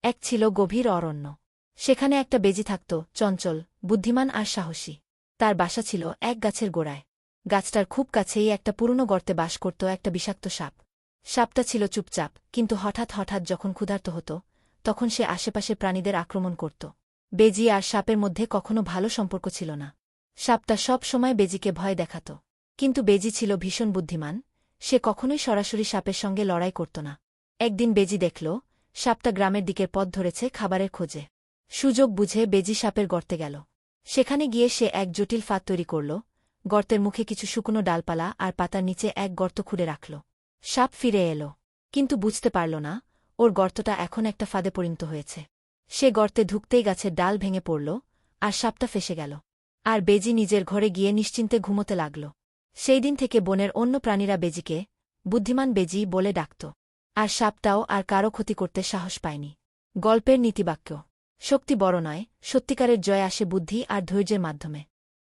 এক ছিল গভীর অরণ্য। সেখানে একটা বেজি থাকত, চঞ্চল, বুদ্ধিমান আর সাহসী। তার বাসা ছিল এক গাছের গোড়ায়। গাছটার খুব কাছেই একটা পুরনো গর্তে বাস করত একটা বিষাক্ত সাপ। সাপটা ছিল চুপচাপ, কিন্তু হঠাৎ হঠাৎ যখন ক্ষুধার্ত হতো, তখন সে আশেপাশের প্রাণীদের আক্রমণ করত। বেজি আর সাপের মধ্যে কখনো ভালো সম্পর্ক ছিল না। সাপটা সব সময় বেজিকে ভয় দেখাত। কিন্তু বেজি ছিল ভীষণ বুদ্ধিমান, সে কখনোই সরাসরি সাপের সঙ্গে লড়াই করত না। একদিন বেজি দেখল, সাপটা গ্রামের দিকের পথ ধরেছে খাবারের খোঁজে। সুযোগ বুঝে বেজি সাপের গর্তে গেল। সেখানে গিয়ে সে এক জটিল ফাঁদ তৈরি করল। গর্তের মুখে কিছু শুকনো ডালপালা আর পাতার নিচে এক গর্ত খুঁড়ে রাখল। সাপ ফিরে এল, কিন্তু বুঝতে পারল না ওর গর্তটা এখন একটা ফাঁদে পরিণত হয়েছে। সে গর্তে ঢুকতেই গাছের ডাল ভেঙে পড়ল, আর সাপটা ফেসে গেল। আর বেজি নিজের ঘরে গিয়ে নিশ্চিন্তে ঘুমোতে লাগল। সেই দিন থেকে বনের অন্য প্রাণীরা বেজিকে বুদ্ধিমান বেজি বলে ডাকত। আর সাপটাও আর কারো ক্ষতি করতে সাহস পায়নি। গল্পের নীতিবাক্য: শক্তি বড় নয়, সত্যিকারের জয় আসে বুদ্ধি আর ধৈর্যের মাধ্যমে।